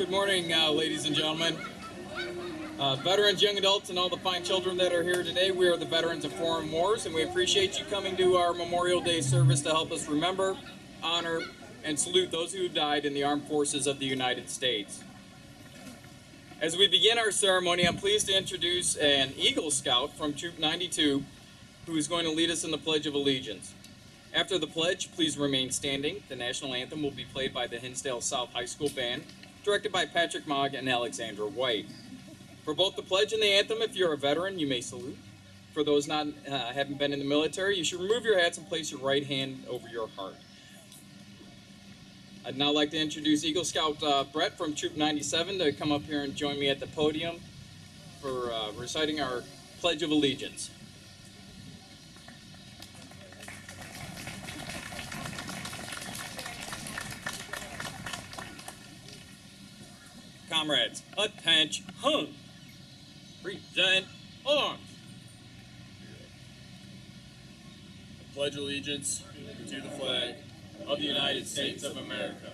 Good morning, ladies and gentlemen. Veterans, young adults, and all the fine children that are here today. We are the veterans of foreign wars, and we appreciate you coming to our Memorial Day service to help us remember, honor, and salute those who died in the armed forces of the United States. As we begin our ceremony, I'm pleased to introduce an Eagle Scout from Troop 92 who is going to lead us in the Pledge of Allegiance. After the pledge, please remain standing. The national anthem will be played by the Hinsdale South High School Band, directed by Patrick Mogg and Alexandra White. For both the pledge and the anthem, if you're a veteran, you may salute. For those not haven't been in the military, you should remove your hats and place your right hand over your heart. I'd now like to introduce Eagle Scout Brett from Troop 97 to come up here and join me at the podium for reciting our Pledge of Allegiance. Comrades, attention, present arms. I pledge allegiance to the flag of the United States of America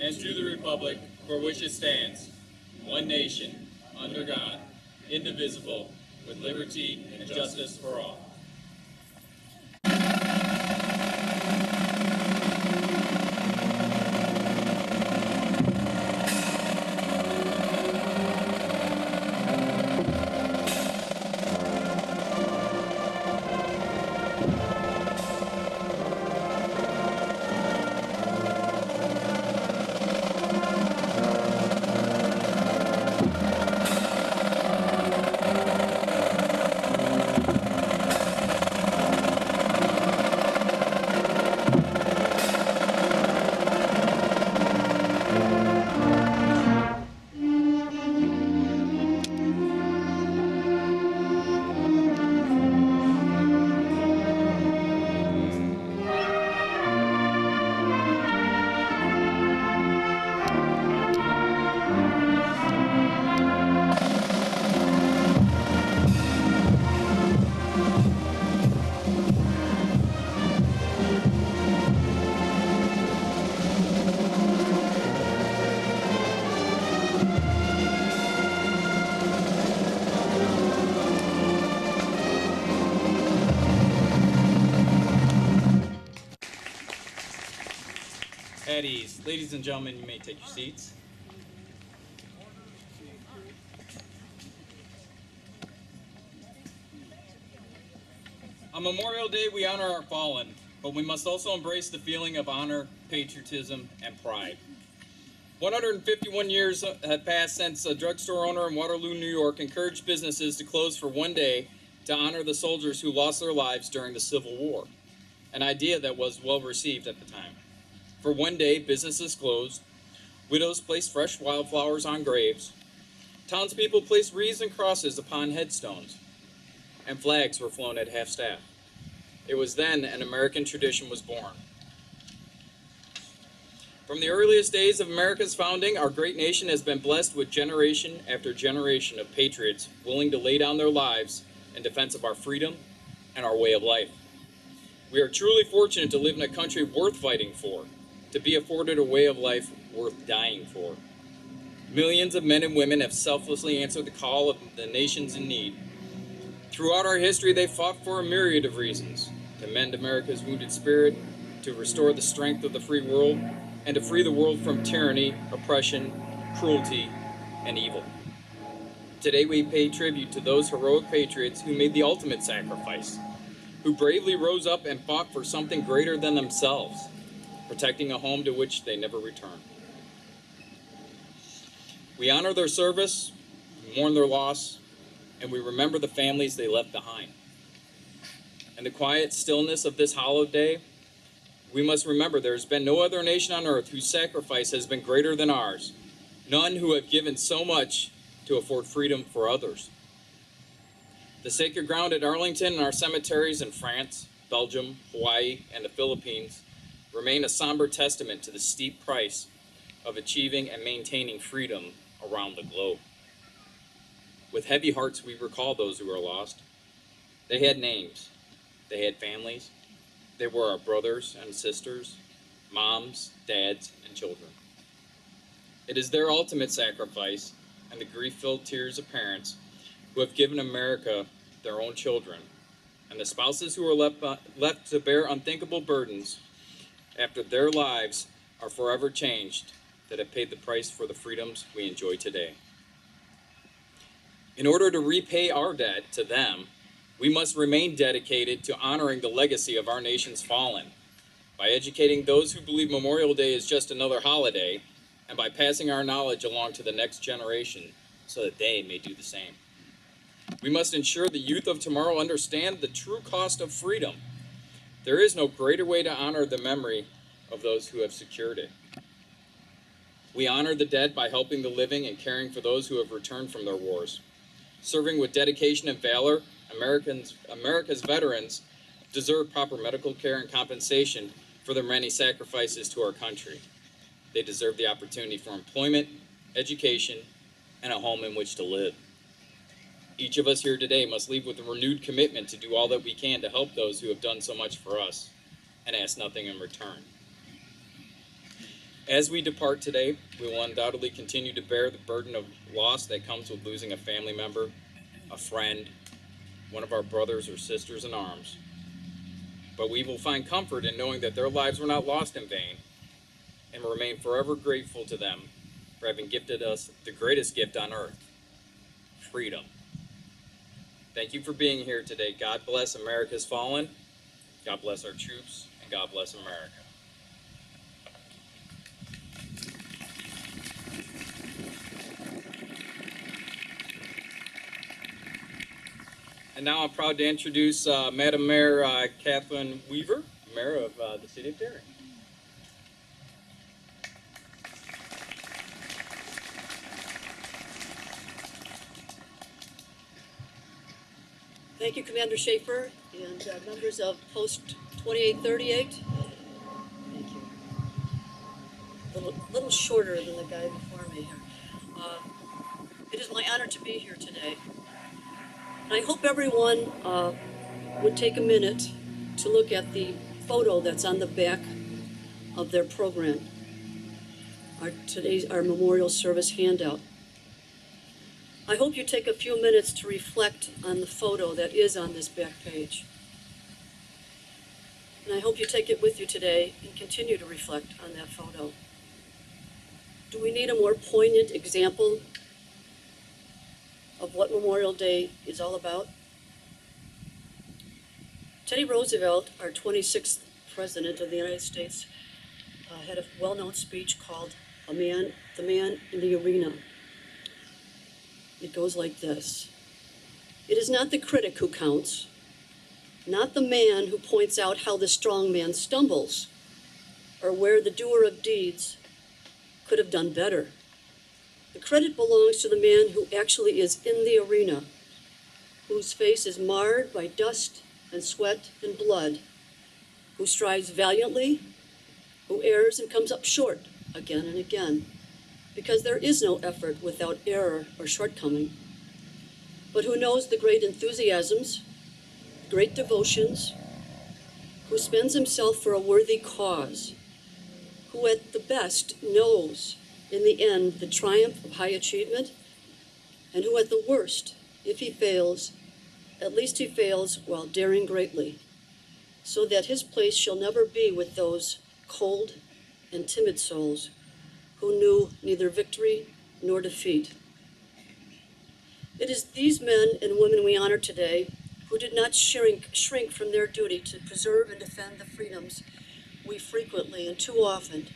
and to the republic for which it stands, one nation, under God, indivisible, with liberty and justice for all. At ease. Ladies and gentlemen, you may take your seats. On Memorial Day, we honor our fallen, but we must also embrace the feeling of honor, patriotism, and pride. 151 years have passed since a drugstore owner in Waterloo, New York, encouraged businesses to close for one day to honor the soldiers who lost their lives during the Civil War, an idea that was well received at the time. For one day, businesses closed, widows placed fresh wildflowers on graves, townspeople placed wreaths and crosses upon headstones, and flags were flown at half-staff. It was then an American tradition was born. From the earliest days of America's founding, our great nation has been blessed with generation after generation of patriots willing to lay down their lives in defense of our freedom and our way of life. We are truly fortunate to live in a country worth fighting for, to be afforded a way of life worth dying for. Millions of men and women have selflessly answered the call of the nations in need. Throughout our history, they fought for a myriad of reasons: to mend America's wounded spirit, to restore the strength of the free world, and to free the world from tyranny, oppression, cruelty, and evil. Today we pay tribute to those heroic patriots who made the ultimate sacrifice, who bravely rose up and fought for something greater than themselves, protecting a home to which they never returned. We honor their service, we mourn their loss, and we remember the families they left behind. In the quiet stillness of this hallowed day, we must remember there has been no other nation on earth whose sacrifice has been greater than ours, none who have given so much to afford freedom for others. The sacred ground at Arlington and our cemeteries in France, Belgium, Hawaii, and the Philippines remain a somber testament to the steep price of achieving and maintaining freedom around the globe. With heavy hearts, we recall those who are lost. They had names, they had families, they were our brothers and sisters, moms, dads, and children. It is their ultimate sacrifice and the grief-filled tears of parents who have given America their own children, and the spouses who are left to bear unthinkable burdens after their lives are forever changed that have paid the price for the freedoms we enjoy today. In order to repay our debt to them, we must remain dedicated to honoring the legacy of our nation's fallen by educating those who believe Memorial Day is just another holiday and by passing our knowledge along to the next generation so that they may do the same. We must ensure the youth of tomorrow understand the true cost of freedom. There is no greater way to honor the memory of those who have secured it. We honor the dead by helping the living and caring for those who have returned from their wars. Serving with dedication and valor, America's veterans deserve proper medical care and compensation for their many sacrifices to our country. They deserve the opportunity for employment, education, and a home in which to live. Each of us here today must leave with a renewed commitment to do all that we can to help those who have done so much for us and ask nothing in return. As we depart today, we will undoubtedly continue to bear the burden of loss that comes with losing a family member, a friend, one of our brothers or sisters in arms. But we will find comfort in knowing that their lives were not lost in vain, and will remain forever grateful to them for having gifted us the greatest gift on earth, freedom. Thank you for being here today. God bless America's fallen, God bless our troops, and God bless America. And now I'm proud to introduce Madam Mayor Kathleen Weaver, Mayor of the City of Darien. Thank you, Commander Schaefer, and members of Post 2838. Thank you. A little shorter than the guy before me here. It is my honor to be here today. And I hope everyone would take a minute to look at the photo that's on the back of their program, our memorial service handout. I hope you take a few minutes to reflect on the photo that is on this back page. And I hope you take it with you today and continue to reflect on that photo. Do we need a more poignant example of what Memorial Day is all about? Teddy Roosevelt, our 26th President of the United States, had a well-known speech called The Man in the Arena. It goes like this: it is not the critic who counts, not the man who points out how the strong man stumbles, or where the doer of deeds could have done better. The credit belongs to the man who actually is in the arena, whose face is marred by dust and sweat and blood, who strives valiantly, who errs and comes up short again and again, because there is no effort without error or shortcoming, but who knows the great enthusiasms, great devotions, who spends himself for a worthy cause, who at the best knows in the end the triumph of high achievement, and who at the worst, if he fails, at least he fails while daring greatly, so that his place shall never be with those cold and timid souls who knew neither victory nor defeat. It is these men and women we honor today who did not shrink from their duty to preserve and defend the freedoms we frequently and too often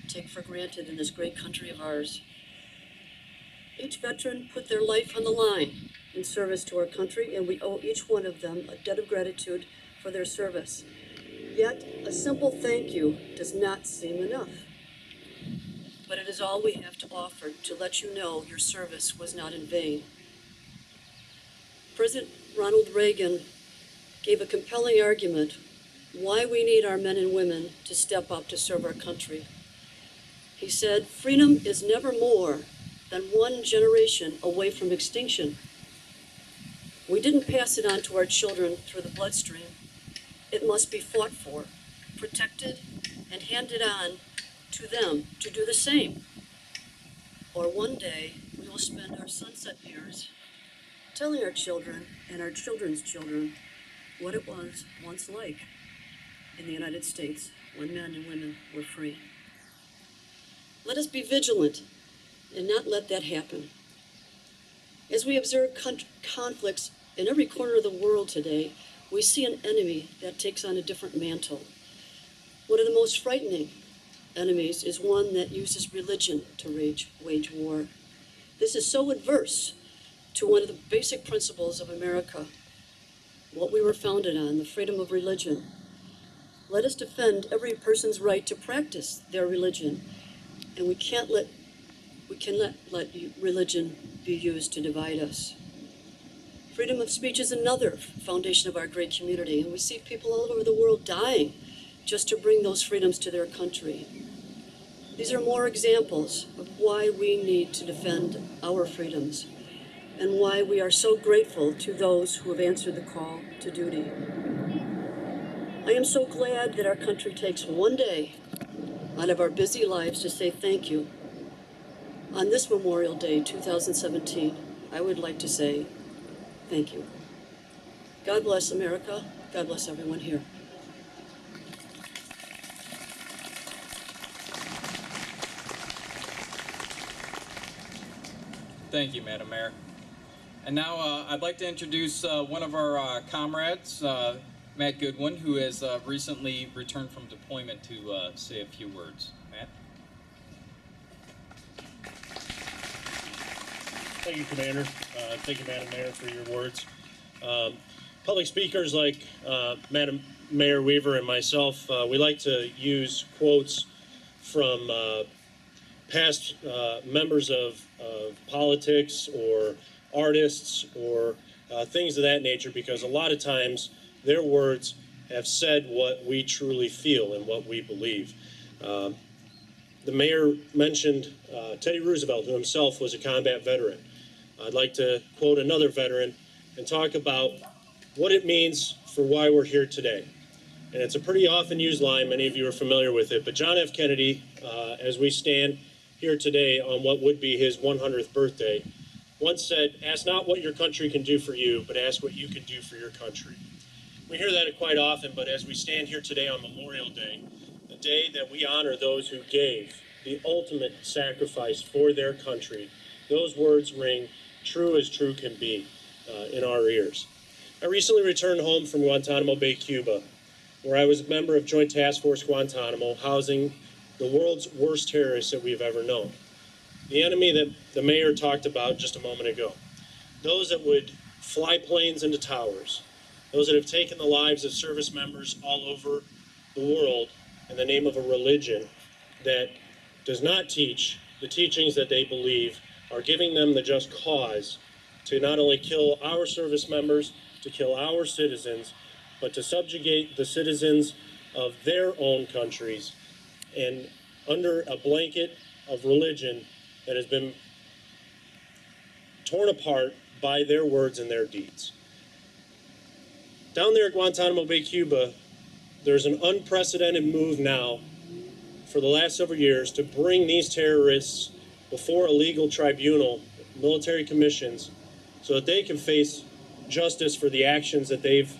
take for granted in this great country of ours. Each veteran put their life on the line in service to our country, and we owe each one of them a debt of gratitude for their service. Yet, a simple thank you does not seem enough. But it is all we have to offer to let you know your service was not in vain. President Ronald Reagan gave a compelling argument why we need our men and women to step up to serve our country. He said, "Freedom is never more than one generation away from extinction. We didn't pass it on to our children through the bloodstream. It must be fought for, protected, and handed on to them to do the same." or one day we will spend our sunset years telling our children and our children's children what it was once like in the United States when men and women were free. Let us be vigilant and not let that happen. As we observe conflicts in every corner of the world today, we see an enemy that takes on a different mantle. One of the most frightening enemies is one that uses religion to wage war. This is so adverse to one of the basic principles of America, what we were founded on, the freedom of religion. Let us defend every person's right to practice their religion, and we cannot let religion be used to divide us. Freedom of speech is another foundation of our great community, and we see people all over the world dying just to bring those freedoms to their country. These are more examples of why we need to defend our freedoms and why we are so grateful to those who have answered the call to duty. I am so glad that our country takes one day out of our busy lives to say thank you. On this Memorial Day 2017, I would like to say thank you. God bless America. God bless everyone here. Thank you, Madam Mayor. And now I'd like to introduce one of our comrades, Matt Goodwin, who has recently returned from deployment to say a few words. Matt? Thank you, Commander. Thank you, Madam Mayor, for your words. Public speakers like Madam Mayor Weaver and myself, we like to use quotes from past members of politics or artists or things of that nature, because a lot of times their words have said what we truly feel and what we believe. The mayor mentioned Teddy Roosevelt, who himself was a combat veteran. I'd like to quote another veteran and talk about what it means for why we're here today. And it's a pretty often used line, many of you are familiar with it, but John F. Kennedy, as we stand here today on what would be his 100th birthday, once said, "Ask not what your country can do for you, but ask what you can do for your country." We hear that quite often, but as we stand here today on Memorial Day, the day that we honor those who gave the ultimate sacrifice for their country, those words ring true as true can be in our ears. I recently returned home from Guantanamo Bay, Cuba, where I was a member of Joint Task Force Guantanamo, housing the world's worst terrorists that we've ever known. The enemy that the mayor talked about just a moment ago. Those that would fly planes into towers. Those that have taken the lives of service members all over the world in the name of a religion that does not teach the teachings that they believe are giving them the just cause to not only kill our service members, to kill our citizens, but to subjugate the citizens of their own countries and under a blanket of religion that has been torn apart by their words and their deeds. Down there at Guantanamo Bay, Cuba, there's an unprecedented move now for the last several years to bring these terrorists before a legal tribunal, military commissions, so that they can face justice for the actions that they've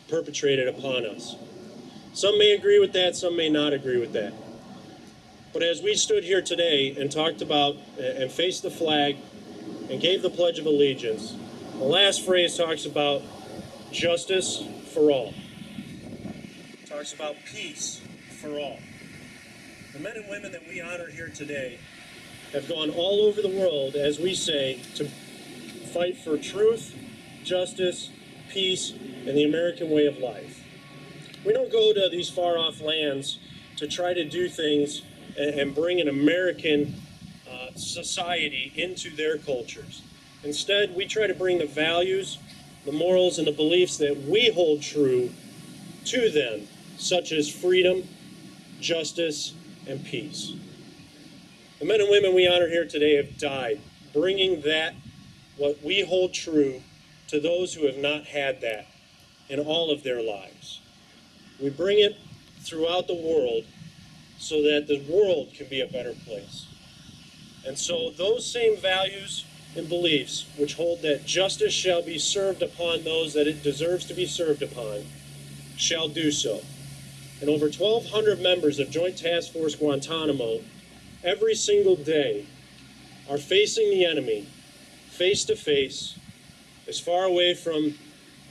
perpetrated upon us. Some may agree with that, some may not agree with that. But as we stood here today and talked about and faced the flag and gave the Pledge of Allegiance, the last phrase talks about justice for all. It talks about peace for all. The men and women that we honor here today have gone all over the world, as we say, to fight for truth, justice, peace, and the American way of life. We don't go to these far-off lands to try to do things and bring an American society into their cultures. Instead, we try to bring the values, the morals, and the beliefs that we hold true to them, such as freedom, justice, and peace. The men and women we honor here today have died, bringing that, what we hold true, to those who have not had that in all of their lives. We bring it throughout the world so that the world can be a better place. And so those same values and beliefs, which hold that justice shall be served upon those that it deserves to be served upon, shall do so. And over 1,200 members of Joint Task Force Guantanamo every single day are facing the enemy face to face, as far away from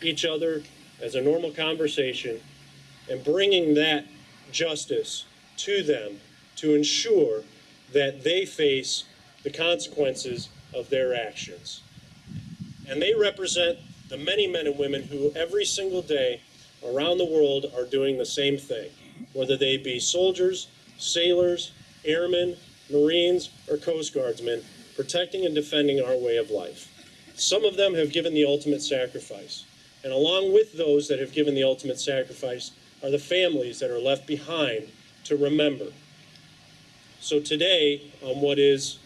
each other as a normal conversation, and bringing that justice to them to ensure that they face the consequences of their actions. And they represent the many men and women who every single day around the world are doing the same thing, whether they be soldiers, sailors, airmen, Marines, or Coast Guardsmen, protecting and defending our way of life. Some of them have given the ultimate sacrifice. And along with those that have given the ultimate sacrifice are the families that are left behind to remember. So today, on what is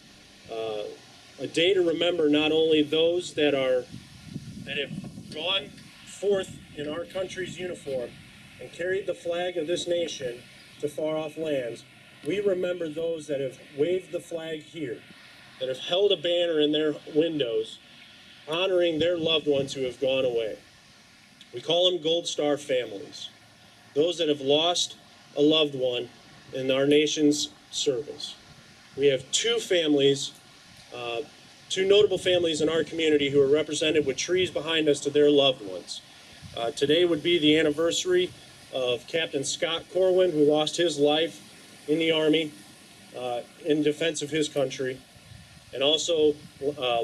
a day to remember not only those that have gone forth in our country's uniform and carried the flag of this nation to far-off lands, we remember those that have waved the flag here, that have held a banner in their windows, honoring their loved ones who have gone away. We call them Gold Star families, those that have lost a loved one in our nation's service. We have two families, two notable families in our community who are represented with trees behind us to their loved ones. Today would be the anniversary of Captain Scott Corwin, who lost his life in the Army in defense of his country, and also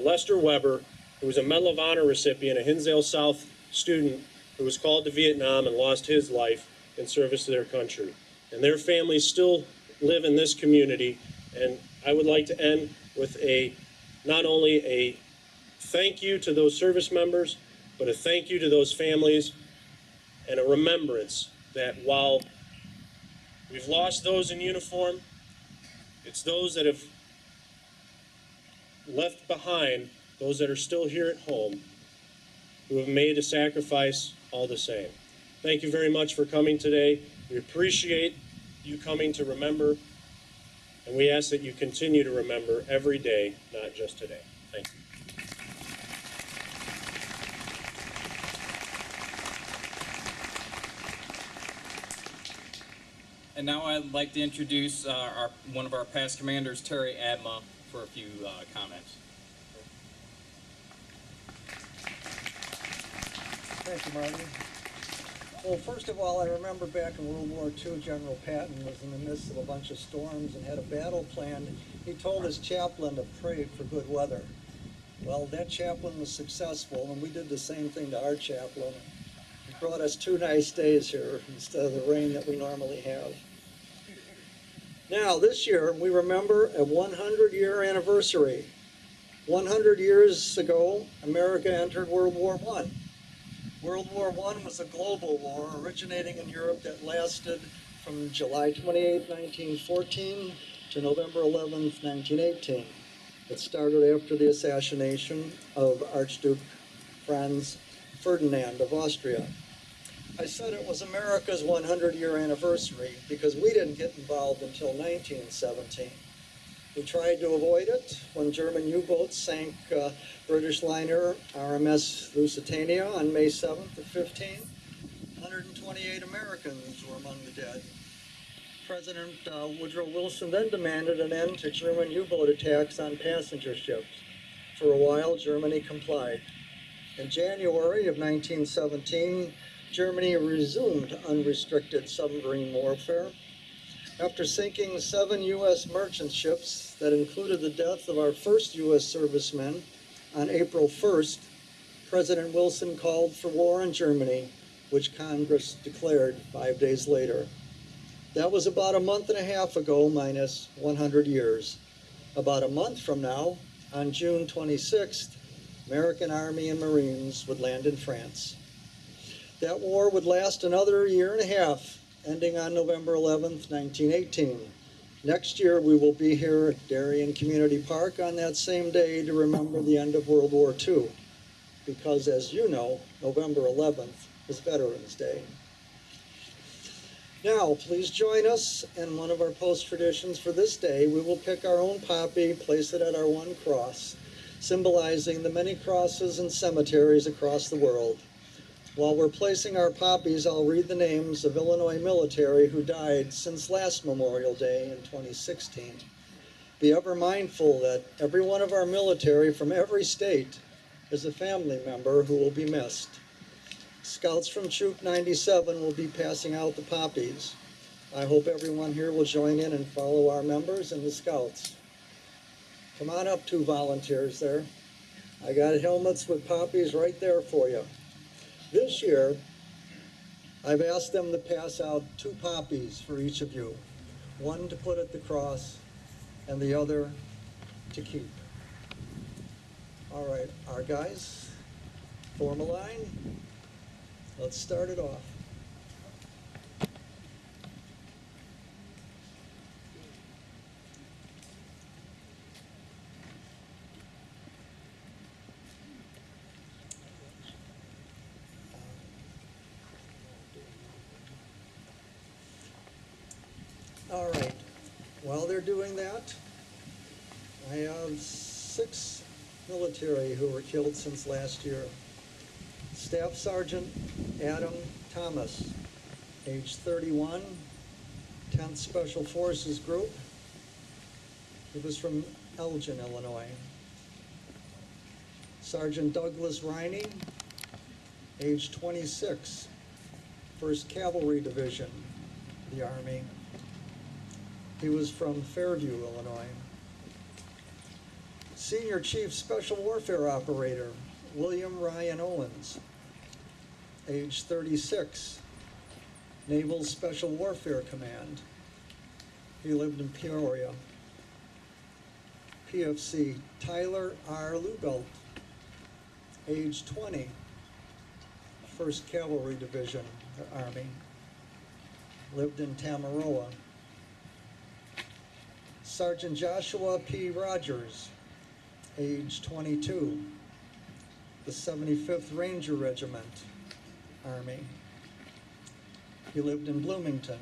Lester Weber, who was a Medal of Honor recipient, a Hinsdale South student who was called to Vietnam and lost his life in service to their country. And their families still live in this community, and I would like to end with not only a thank you to those service members, but a thank you to those families and a remembrance that while we've lost those in uniform, it's those that have left behind, those that are still here at home, who have made a sacrifice all the same. Thank you very much for coming today. We appreciate you coming to remember, and we ask that you continue to remember every day, not just today. Thank you. And now I'd like to introduce one of our past commanders, Terry Adma, for a few comments. Thank you, Marty. Well, first of all, I remember back in World War II, General Patton was in the midst of a bunch of storms and had a battle planned. He told his chaplain to pray for good weather. Well, that chaplain was successful, and we did the same thing to our chaplain. He brought us 2 nice days here instead of the rain that we normally have. Now, this year, we remember a 100-year anniversary. 100 years ago, America entered World War I. World War I was a global war originating in Europe that lasted from July 28, 1914 to November 11, 1918. It started after the assassination of Archduke Franz Ferdinand of Austria. I said it was America's 100-year anniversary because we didn't get involved until 1917. We tried to avoid it when German U-boats sank British liner RMS Lusitania on May 7th of 15. 128 Americans were among the dead. President Woodrow Wilson then demanded an end to German U-boat attacks on passenger ships. For a while, Germany complied. In January of 1917, Germany resumed unrestricted submarine warfare. After sinking 7 U.S. merchant ships that included the death of our first U.S. servicemen on April 1st, President Wilson called for war in Germany, which Congress declared 5 days later. That was about a month and a half ago, minus 100 years. About a month from now, on June 26th, American Army and Marines would land in France. That war would last another year and a half, ending on November 11th, 1918. Next year, we will be here at Darien Community Park on that same day to remember the end of World War II, because as you know, November 11th is Veterans Day. Now, please join us in one of our post traditions for this day. We will pick our own poppy, place it at our one cross, symbolizing the many crosses and cemeteries across the world. While we're placing our poppies, I'll read the names of Illinois military who died since last Memorial Day in 2016. Be ever mindful that every one of our military from every state is a family member who will be missed. Scouts from Troop 97 will be passing out the poppies. I hope everyone here will join in and follow our members and the Scouts. Come on up, two volunteers there. I got helmets with poppies right there for you. This year, I've asked them to pass out two poppies for each of you. One to put at the cross and the other to keep. All right, our guys, form a line. Let's start it off. All right, while they're doing that, I have 6 military who were killed since last year. Staff Sergeant Adam Thomas, age 31, 10th Special Forces Group. He was from Elgin, Illinois. Sergeant Douglas Riney, age 26, 1st Cavalry Division, the Army. He was from Fairview, Illinois. Senior Chief Special Warfare Operator, William Ryan Owens, age 36, Naval Special Warfare Command. He lived in Peoria. PFC, Tyler R. Lubelt, age 20, 1st Cavalry Division, Army. Lived in Tamaroa. Sergeant Joshua P. Rogers, age 22, the 75th Ranger Regiment, Army. He lived in Bloomington.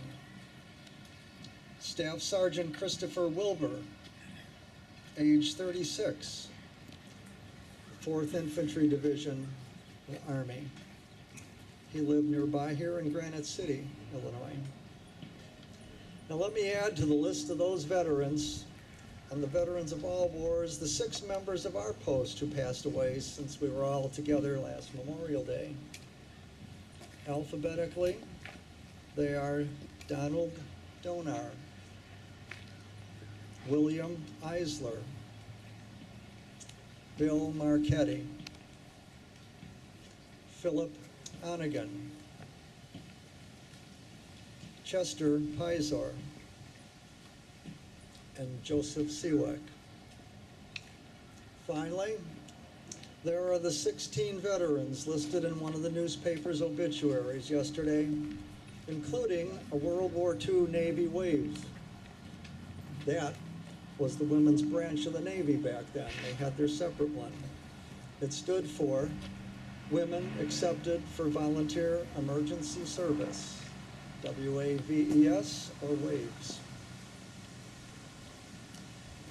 Staff Sergeant Christopher Wilbur, age 36, 4th Infantry Division, Army. He lived nearby here in Granite City, Illinois. Now let me add to the list of those veterans and the veterans of all wars, the 6 members of our post who passed away since we were all together last Memorial Day. Alphabetically, they are Donald Donar, William Eisler, Bill Marchetti, Philip Onigan, Chester Pizor, and Joseph Seawick. Finally, there are the 16 veterans listed in one of the newspaper's obituaries yesterday, including a World War II Navy Waves. That was the women's branch of the Navy back then. They had their separate one. It stood for Women Accepted for Volunteer Emergency Service. WAVES, or WAVES.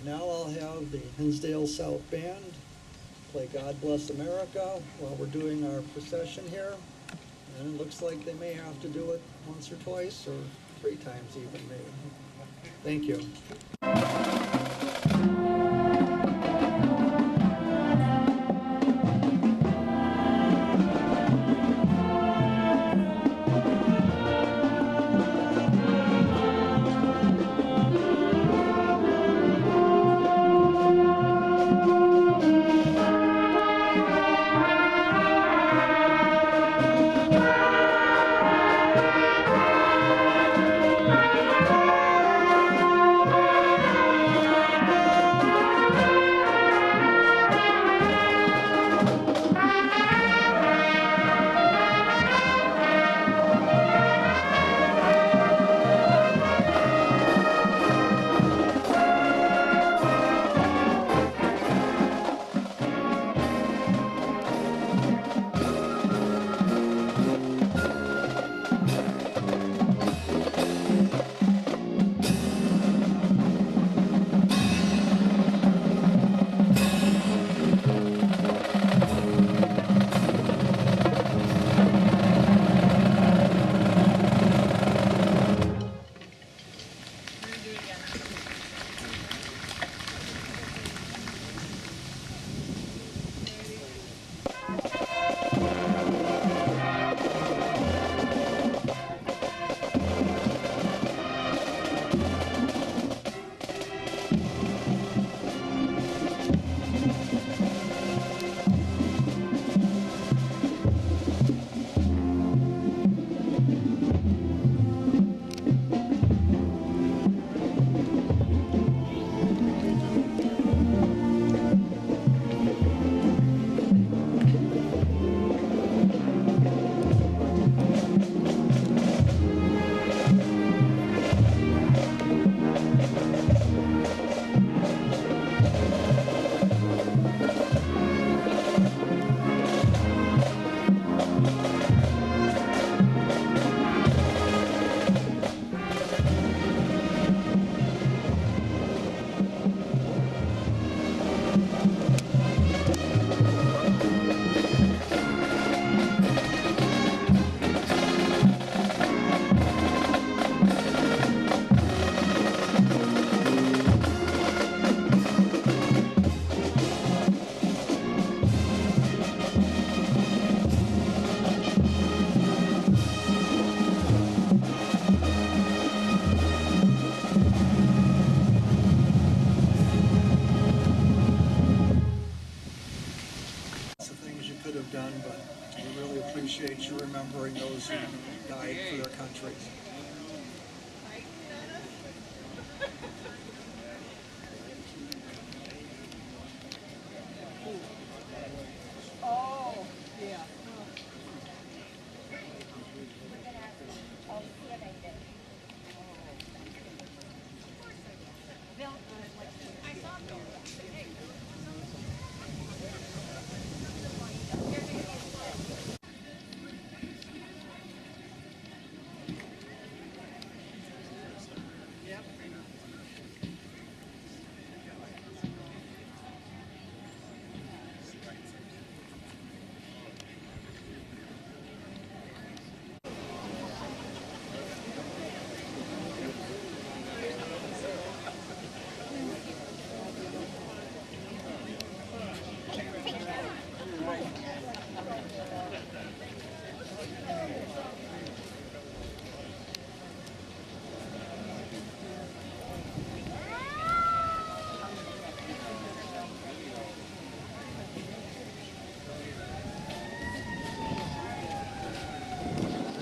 Now I'll have the Hinsdale South Band play God Bless America while we're doing our procession here. And it looks like they may have to do it once or twice, or 3 times even, maybe. Thank you. States, you're remembering those who died for their countries. Oh, yeah.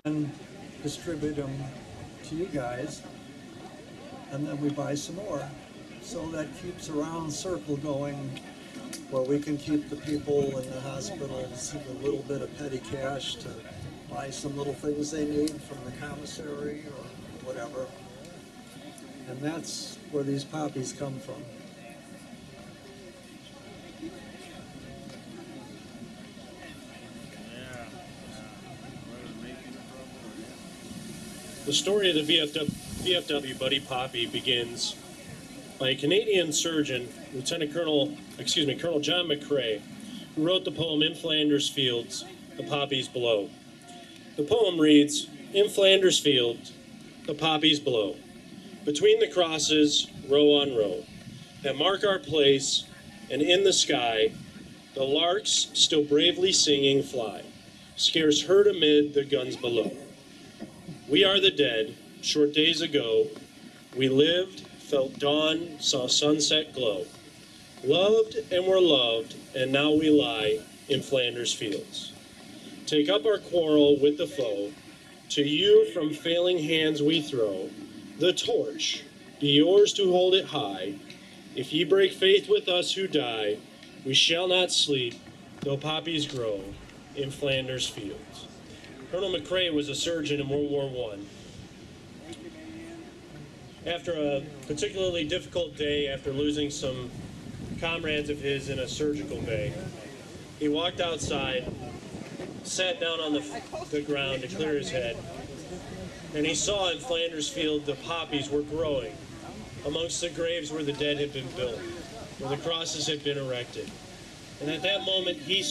And distribute them to you guys, and then we buy some more. So that keeps a round circle going where we can keep the people in the hospitals a little bit of petty cash to buy some little things they need from the commissary or whatever. And that's where these poppies come from. The story of the VFW Buddy Poppy begins by a Canadian surgeon, Colonel John McCrae, who wrote the poem In Flanders Fields, The Poppies Blow. The poem reads, In Flanders Fields, the poppies blow, between the crosses, row on row, that mark our place, and in the sky, the larks still bravely singing fly, scarce heard amid the guns below. We are the dead, short days ago, we lived, felt dawn, saw sunset glow, loved and were loved, and now we lie in Flanders fields. Take up our quarrel with the foe, to you from failing hands we throw, the torch, be yours to hold it high. If ye break faith with us who die, we shall not sleep, though poppies grow in Flanders fields. Colonel McCrae was a surgeon in World War I. After a particularly difficult day, after losing some comrades of his in a surgical bay, he walked outside, sat down on the ground to clear his head, and he saw in Flanders Field the poppies were growing amongst the graves where the dead had been built, where the crosses had been erected. And at that moment, he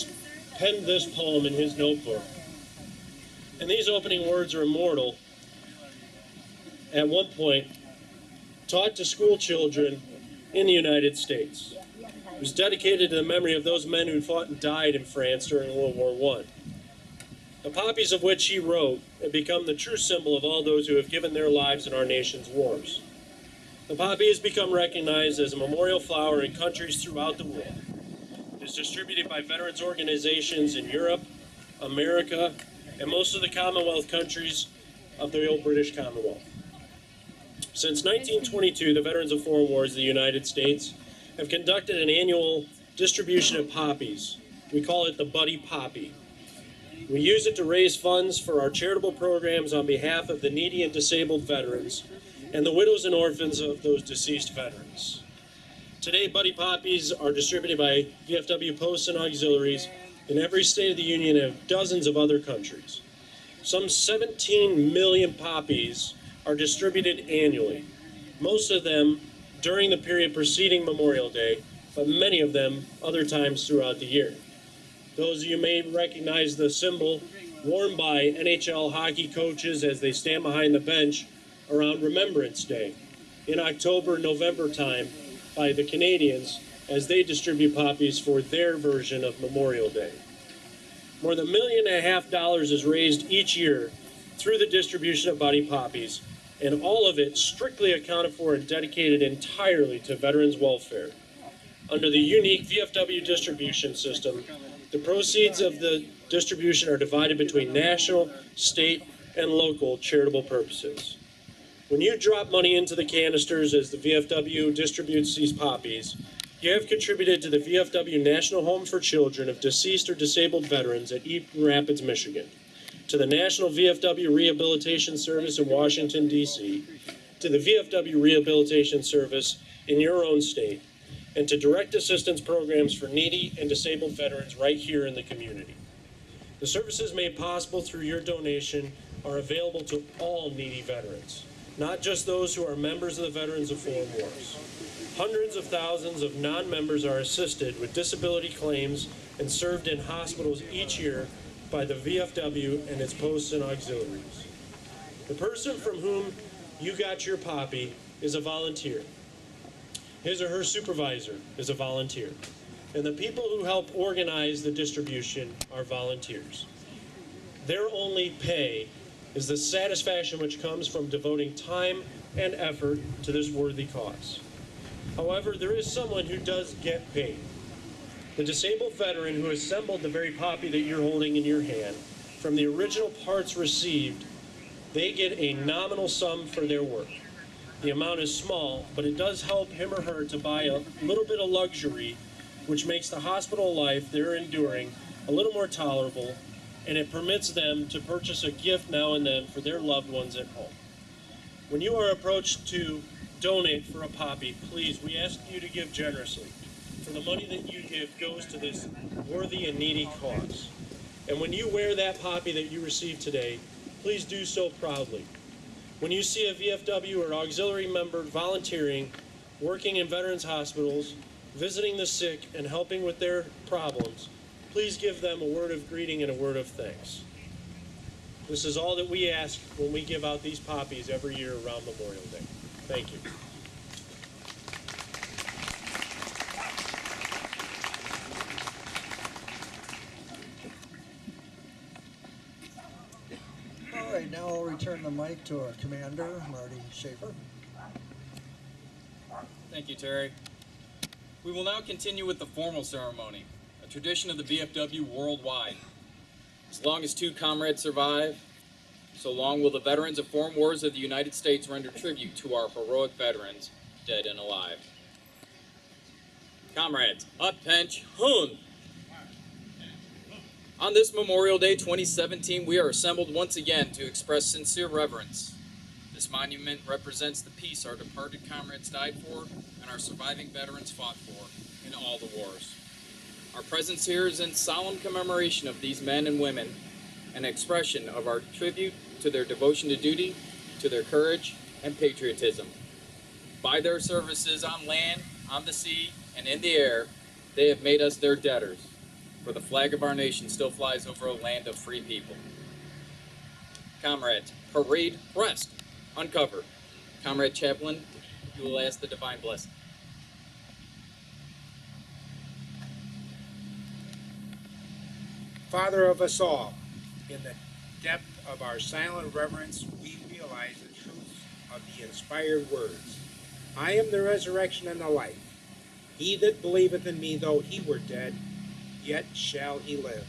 penned this poem in his notebook. And these opening words are immortal. At one point, taught to school children in the United States. It was dedicated to the memory of those men who fought and died in France during World War I. The poppies of which he wrote have become the true symbol of all those who have given their lives in our nation's wars. The poppy has become recognized as a memorial flower in countries throughout the world. It is distributed by veterans organizations in Europe, America, and most of the Commonwealth countries of the old British Commonwealth. Since 1922, the Veterans of Foreign Wars of the United States have conducted an annual distribution of poppies. We call it the Buddy Poppy. We use it to raise funds for our charitable programs on behalf of the needy and disabled veterans and the widows and orphans of those deceased veterans. Today, Buddy Poppies are distributed by VFW posts and auxiliaries in every state of the Union and dozens of other countries. Some 17 million poppies are distributed annually, most of them during the period preceding Memorial Day, but many of them other times throughout the year. Those of you may recognize the symbol worn by NHL hockey coaches as they stand behind the bench around Remembrance Day in October, November time by the Canadians as they distribute poppies for their version of Memorial Day. More than $1.5 million is raised each year through the distribution of Buddy Poppies, and all of it strictly accounted for and dedicated entirely to veterans' welfare. Under the unique VFW distribution system, The proceeds of the distribution are divided between national, state, and local charitable purposes. When you drop money into the canisters as the VFW distributes these poppies, you have contributed to the VFW National Home for Children of Deceased or Disabled Veterans at Eaton Rapids, Michigan, to the National VFW Rehabilitation Service in Washington, D.C., to the VFW Rehabilitation Service in your own state, and to direct assistance programs for needy and disabled veterans right here in the community. The services made possible through your donation are available to all needy veterans, not just those who are members of the Veterans of Foreign Wars. Hundreds of thousands of non-members are assisted with disability claims and served in hospitals each year by the VFW and its posts and auxiliaries. The person from whom you got your poppy is a volunteer. His or her supervisor is a volunteer. And the people who help organize the distribution are volunteers. Their only pay is the satisfaction which comes from devoting time and effort to this worthy cause. However, there is someone who does get paid. The disabled veteran who assembled the very poppy that you're holding in your hand, from the original parts received, they get a nominal sum for their work. The amount is small, but it does help him or her to buy a little bit of luxury, which makes the hospital life they're enduring a little more tolerable, and it permits them to purchase a gift now and then for their loved ones at home. When you are approached to donate for a poppy, please, we ask you to give generously. For the money that you give goes to this worthy and needy cause. And when you wear that poppy that you received today, please do so proudly. When you see a VFW or auxiliary member volunteering, working in veterans hospitals, visiting the sick, and helping with their problems, please give them a word of greeting and a word of thanks. This is all that we ask when we give out these poppies every year around Memorial Day. Thank you. All right, now I'll return the mic to our commander, Marty Schaefer. Thank you, Terry. We will now continue with the formal ceremony, a tradition of the VFW worldwide. As long as two comrades survive, so long will the veterans of foreign wars of the United States render tribute to our heroic veterans, dead and alive. Comrades, attention! On this Memorial Day 2017, we are assembled once again to express sincere reverence. This monument represents the peace our departed comrades died for and our surviving veterans fought for in all the wars. Our presence here is in solemn commemoration of these men and women, an expression of our tribute to their devotion to duty, to their courage and patriotism. By their services on land, on the sea, and in the air, they have made us their debtors, for the flag of our nation still flies over a land of free people. Comrades, parade rest, uncover. Comrade Chaplain, you will ask the divine blessing. Father of us all, in the depth of our silent reverence, we realize the truth of the inspired words. I am the resurrection and the life. He that believeth in me, though he were dead, yet shall he live.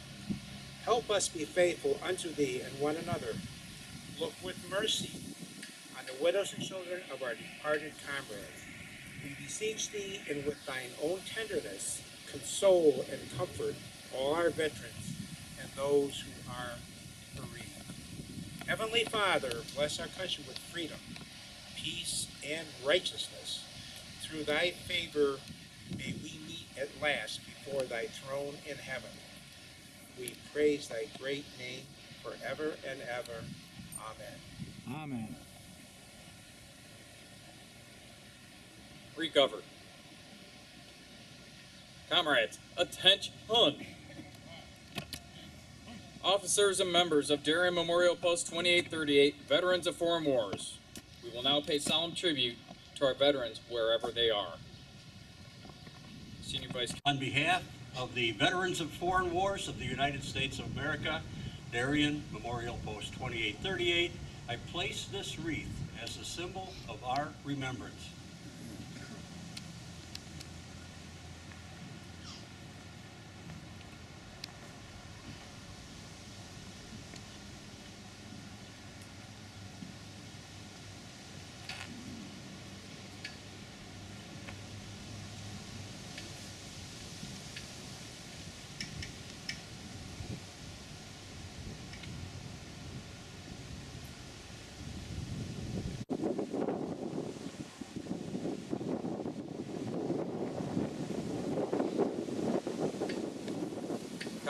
Help us be faithful unto thee and one another. Look with mercy on the widows and children of our departed comrades. We beseech thee, and with thine own tenderness, console and comfort all our veterans and those who are bereaved. Heavenly Father, bless our country with freedom, peace, and righteousness. Through thy favor, may we meet at last before thy throne in heaven. We praise thy great name forever and ever. Amen. Amen. Recover. Comrades, attention! Officers and members of Darien Memorial Post 2838, Veterans of Foreign Wars. We will now pay solemn tribute to our veterans wherever they are. Senior Vice. On behalf of the Veterans of Foreign Wars of the United States of America, Darien Memorial Post 2838, I place this wreath as a symbol of our remembrance.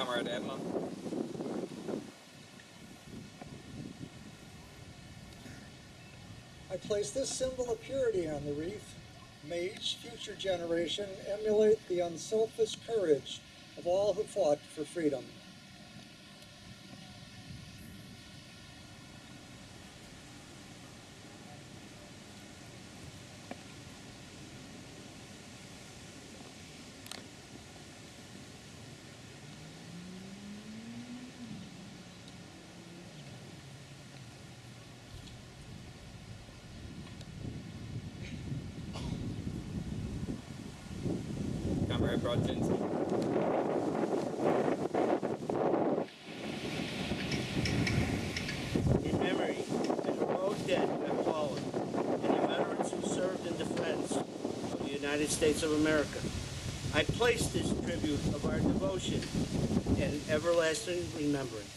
Comrade Adma. I place this symbol of purity on the wreath. May each future generation emulate the unselfish courage of all who fought for freedom. Comrade Brodzinski. In memory of the heroic dead who have fallen and the veterans who served in defense of the United States of America, I place this tribute of our devotion and everlasting remembrance.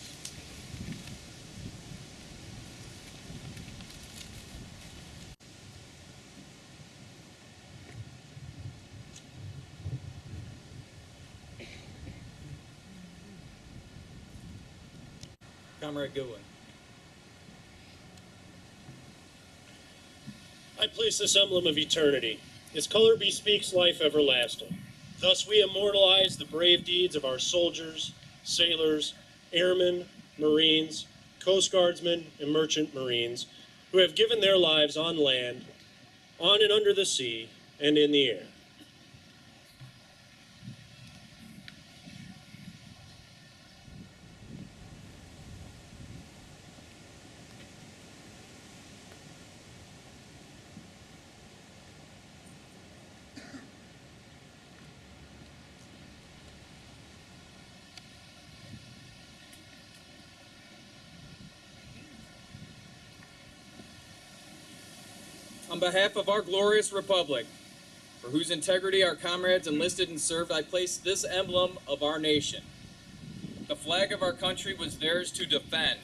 Comrade Goodwin. I place this emblem of eternity. Its color bespeaks life everlasting. Thus we immortalize the brave deeds of our soldiers, sailors, airmen, Marines, Coast Guardsmen, and merchant Marines who have given their lives on land, on and under the sea, and in the air. On behalf of our glorious republic, for whose integrity our comrades enlisted and served, I place this emblem of our nation. The flag of our country was theirs to defend.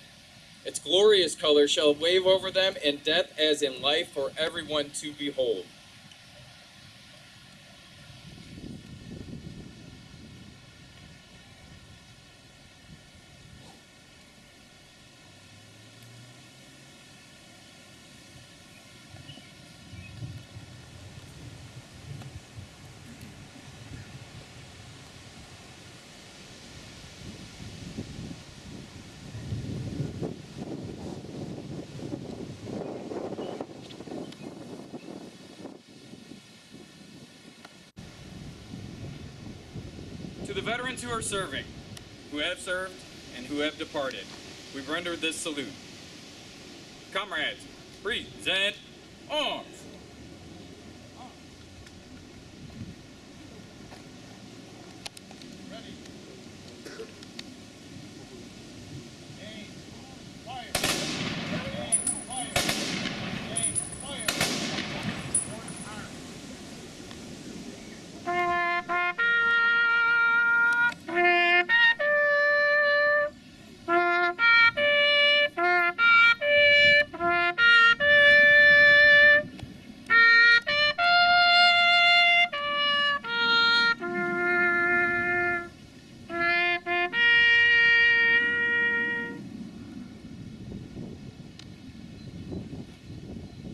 Its glorious colors shall wave over them in death as in life for everyone to behold. To the veterans who are serving, who have served, and who have departed, we render this salute. Comrades, present arms.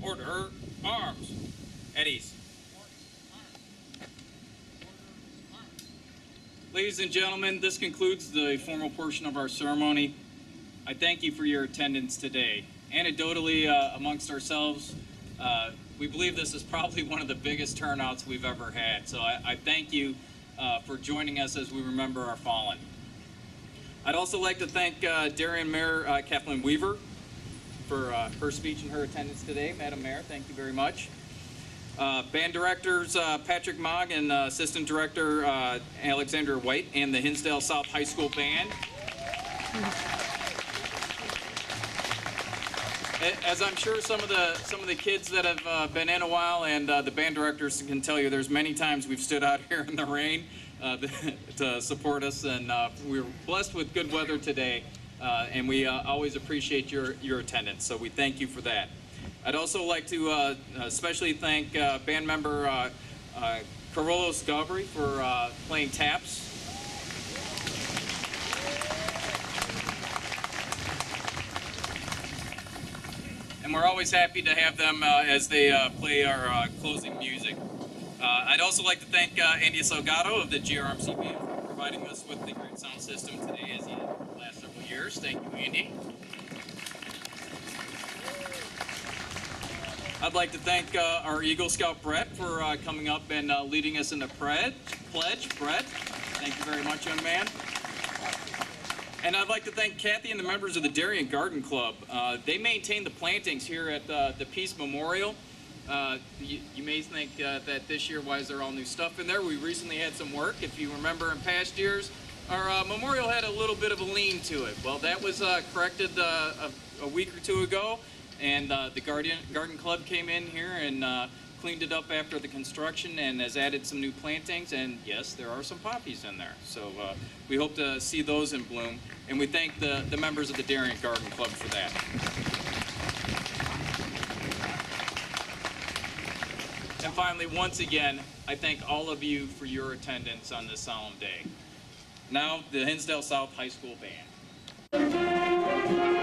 Order arms. At ease. Ladies and gentlemen, this concludes the formal portion of our ceremony. I thank you for your attendance today. Anecdotally, amongst ourselves, we believe this is probably one of the biggest turnouts we've ever had. So I thank you for joining us as we remember our fallen. I'd also like to thank Darien Mayor Kathleen Weaver for her speech and her attendance today. Madam Mayor, thank you very much. Band directors Patrick Mogg and Assistant Director Alexander White and the Hinsdale South High School Band. As I'm sure some of the kids that have been in a while and the band directors can tell you, there's many times we've stood out here in the rain to support us, and we were blessed with good weather today, and we always appreciate your attendance. So we thank you for that. I'd also like to especially thank band member Carlos Gabri for playing taps. and we're always happy to have them as they play our closing music. I'd also like to thank Andy Salgado of the GRMC band for providing us with the great sound system today as he did for the last several years. Thank you, Andy. I'd like to thank our Eagle Scout Brett for coming up and leading us in the pledge. Brett, thank you very much, young man. And I'd like to thank Kathy and the members of the Darien Garden Club. They maintain the plantings here at the Peace Memorial. You may think that this year, why is there all new stuff in there? We recently had some work. If you remember in past years, our memorial had a little bit of a lean to it. Well, that was corrected a week or two ago, and the Garden Club came in here and cleaned it up after the construction and has added some new plantings, and yes, there are some poppies in there. So we hope to see those in bloom, and we thank the members of the Darien Garden Club for that. And finally, once again, I thank all of you for your attendance on this solemn day. Now, the Hinsdale South High School Band.